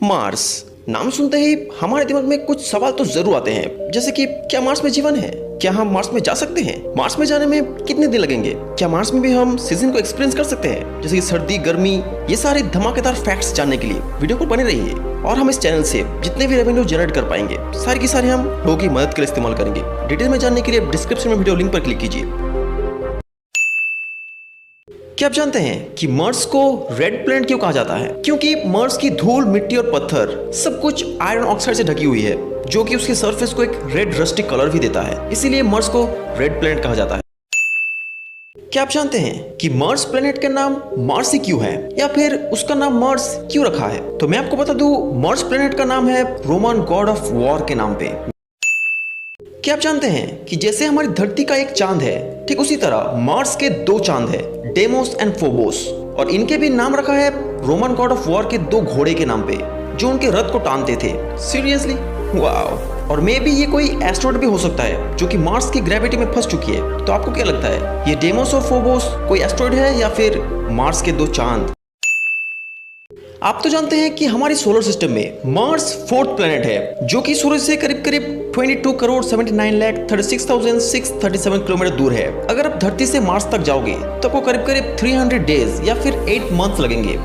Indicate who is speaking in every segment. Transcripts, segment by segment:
Speaker 1: Mars नाम सुनते ही हमारे दिमाग में कुछ सवाल तो जरूर आते हैं, जैसे कि क्या मार्स में जीवन है, क्या हम मार्स में जा सकते हैं, मार्स में जाने में कितने दिन लगेंगे, क्या मार्स में भी हम सीजन को एक्सपीरियंस कर सकते हैं, जैसे कि सर्दी गर्मी। ये सारे धमाकेदार फैक्ट्स जानने के लिए वीडियो को बने रहिए और हम इस चैनल से जितने भी रेवेन्यू जनरेट कर पाएंगे सारी की सारी हम लोगों की मदद के लिए इस्तेमाल करेंगे। डिटेल में जानने के लिए डिस्क्रिप्शन में वीडियो लिंक पर क्लिक कीजिए। क्या आप जानते हैं कि मार्स को रेड प्लैनेट क्यों कहा जाता है? क्योंकि मार्स की धूल, मिट्टी और पत्थर सब कुछ आयरन ऑक्साइड से ढकी हुई है, जो कि उसके सरफेस को एक रेड रस्टिक कलर भी देता है। इसीलिए मार्स को रेड प्लैनेट कहा जाता है। क्या आप जानते हैं कि मार्स प्लैनेट का नाम मार्स ही क्यों है, या फिर उसका नाम मार्स क्यों रखा है? तो मैं आपको बता दूं, मार्स प्लैनेट का नाम है रोमन गॉड ऑफ वॉर के नाम पे। क्या आप जानते हैं कि जैसे हमारी धरती का एक चांद है, ठीक उसी तरह मार्स के दो चांद है, डेमोस एंड फोबोस, और इनके भी नाम रखा है रोमन गॉड ऑफ वॉर के दो घोड़े के नाम पे, जो उनके रथ को टानते थे। Seriously, wow. और मे भी ये कोई एस्ट्रॉइड भी हो सकता है जो कि मार्स की ग्रेविटी में फंस चुकी है। तो आपको क्या लगता है, ये डेमोस और फोबोस कोई एस्ट्रॉइड है या फिर मार्स के दो चांद? आप तो जानते हैं कि हमारे सोलर सिस्टम में मार्स फोर्थ प्लैनेट है, जो कि सूरज से करीब करीब 22 करोड़ 79 लाख 36,637 किलोमीटर दूर है। अगर आप धरती से मार्स तक जाओगे तो आपको करीब करीब 300 डेज या फिर 8 मंथ लगेंगे।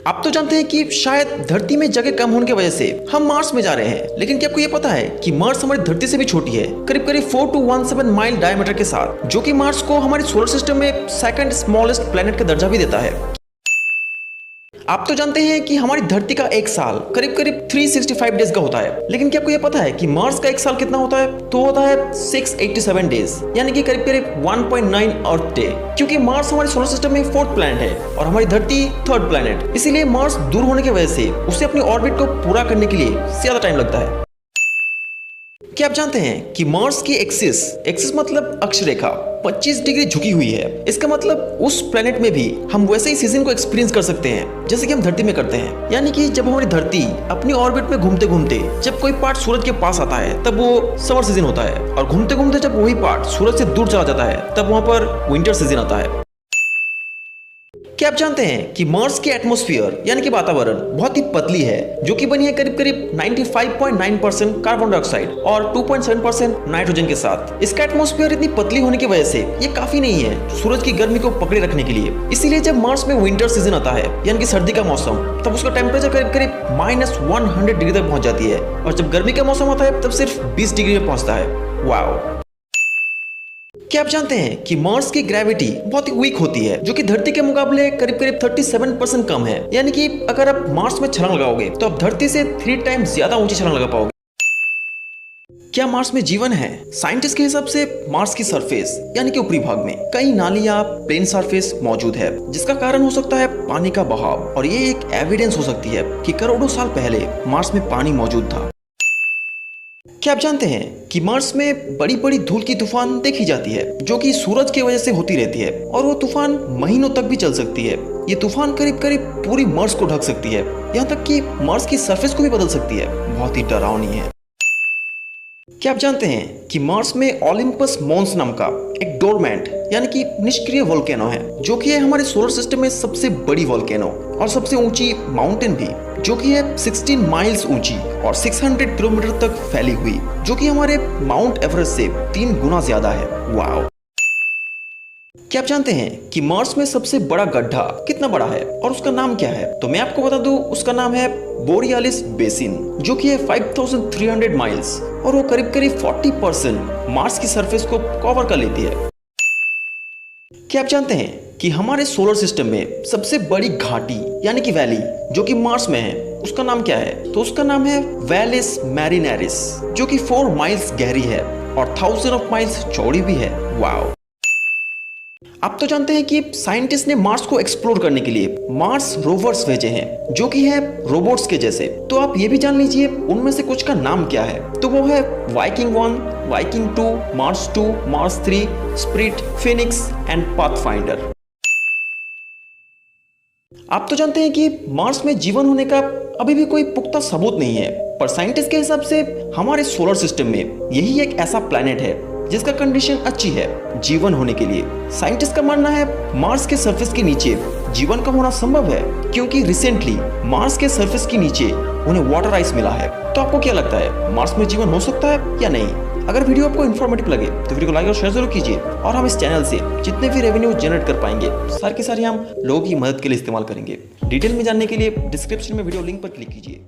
Speaker 1: आप तो जानते हैं कि शायद धरती में जगह कम होने की वजह से हम मार्स में जा रहे हैं, लेकिन क्या आपको ये पता है कि मार्स हमारी धरती से भी छोटी है, करीब करीब 4 to 17 माइल डायमीटर के साथ, जो कि मार्स को हमारे सोलर सिस्टम में सेकंड स्मॉलेस्ट प्लैनेट का दर्जा भी देता है। आप तो जानते हैं कि हमारी धरती का एक साल करीब करीब 365 डेज का होता है, लेकिन क्या आपको यह पता है कि मार्स का एक साल कितना होता है? तो होता है 687 डेज, यानी कि करीब करीब 1.9 अर्थ डे। क्योंकि मार्स हमारे सोलर सिस्टम में फोर्थ प्लैनेट है और हमारी धरती थर्ड प्लैनेट, इसीलिए मार्स दूर होने की वजह से उसे अपनी ऑर्बिट को पूरा करने के लिए ज्यादा टाइम लगता है। क्या आप जानते हैं कि मार्स की एक्सिस मतलब अक्षरेखा 25 डिग्री झुकी हुई है? इसका मतलब उस प्लेनेट में भी हम वैसे ही सीजन को एक्सपीरियंस कर सकते हैं जैसे कि हम धरती में करते हैं। यानी कि जब हमारी धरती अपनी ऑर्बिट में घूमते घूमते जब कोई पार्ट सूरज के पास आता है तब वो समर सीजन होता है, और घूमते घूमते जब वही पार्ट सूरज से दूर चला जाता है तब वहां पर विंटर सीजन आता है। क्या आप जानते हैं कि मार्स की एटमॉस्फेयर यानी कि वातावरण बहुत ही पतली है, जो कि बनी है करीब करीब 95.9% कार्बन डाइऑक्साइड और 2.7% नाइट्रोजन के साथ। इसका एटमॉस्फेयर इतनी पतली होने की वजह से ये काफी नहीं है सूरज की गर्मी को पकड़े रखने के लिए। इसीलिए जब मार्स में विंटर सीजन आता है यानी कि सर्दी का मौसम, तब उसका टेम्परेचर करीब करीब -100 डिग्री तक पहुंच जाती है, और जब गर्मी का मौसम आता है तब सिर्फ 20 डिग्री में पहुंचता है। वाओ। क्या आप जानते हैं कि मार्स की ग्रेविटी बहुत ही वीक होती है, जो कि धरती के मुकाबले करीब करीब 37% कम है। यानी कि अगर आप मार्स में छलांग लगाओगे तो आप धरती से 3 टाइम्स ज्यादा ऊंची छलांग लगा पाओगे। क्या मार्स में जीवन है? साइंटिस्ट के हिसाब से मार्स की सरफेस यानी कि ऊपरी भाग में कई नाली या प्लेन सरफेस मौजूद है, जिसका कारण हो सकता है पानी का बहाव, और ये एक एविडेंस हो सकती है कि करोड़ों साल पहले मार्स में पानी मौजूद था। क्या आप जानते हैं कि मार्स में बड़ी बड़ी धूल की तूफान देखी जाती है, जो कि सूरज की वजह से होती रहती है, और वो तूफान महीनों तक भी चल सकती है। ये तूफान करीब करीब पूरी मार्स को ढक सकती है, यहाँ तक कि मार्स की सरफेस को भी बदल सकती है। बहुत ही डरावनी है। क्या आप जानते हैं कि मार्स में ओलंपस मोन्स नाम का एक डोरमेंट यानी कि निष्क्रिय वोल्केनो है, जो कि है हमारे सोलर सिस्टम में सबसे बड़ी वोल्केनो और सबसे ऊंची माउंटेन भी, जो कि है 16 माइल्स ऊंची और 600 किलोमीटर तक फैली हुई, जो कि हमारे माउंट एवरेस्ट से 3 गुना ज्यादा है। वाओ। क्या आप जानते हैं कि मार्स में सबसे बड़ा गड्ढा कितना बड़ा है और उसका नाम क्या है? तो मैं आपको बता दूं, उसका नाम है बोरियालिस बेसिन, जो कि है 5300 माइल्स, और वो करीब करीब 40% मार्स की सरफेस को कवर कर लेती है। क्या आप जानते हैं कि हमारे सोलर सिस्टम में सबसे बड़ी घाटी यानी कि वैली जो कि मार्स में है, उसका नाम क्या है? तो उसका नाम है वैलिस मैरिनेरिस, जो कि 4 माइल्स गहरी है और 1000 ऑफ माइल्स चौड़ी भी है। वाओ। आप तो जानते हैं कि साइंटिस्ट ने मार्स को एक्सप्लोर करने के लिए मार्स रोवर्स भेजे हैं, जो कि है रोबोट्स के जैसे। तो आप ये भी जान लीजिए उनमें से कुछ का नाम क्या है। तो वो है Viking 1, Viking 2, Mars 2, Mars 3, spirit, Phoenix and pathfinder. आप तो जानते हैं कि मार्स में जीवन होने का अभी भी कोई पुख्ता सबूत नहीं है, पर साइंटिस्ट के हिसाब से हमारे सोलर सिस्टम में यही एक ऐसा प्लैनेट है जिसका कंडीशन अच्छी है जीवन होने के लिए। साइंटिस्ट का मानना है मार्स के सरफेस के नीचे जीवन का होना संभव है, क्योंकि रिसेंटली मार्स के सरफेस के नीचे उन्हें वाटर आइस मिला है। तो आपको क्या लगता है, मार्स में जीवन हो सकता है या नहीं? अगर वीडियो आपको इन्फॉर्मेटिव लगे तो वीडियो को लाइक और शेयर जरूर कीजिए, और हम इस चैनल से जितने भी रेवेन्यू जनरेट कर पाएंगे सारे के सारे हम लोगों की मदद के लिए इस्तेमाल करेंगे। डिटेल में जानने के लिए डिस्क्रिप्शन में वीडियो लिंक पर क्लिक कीजिए।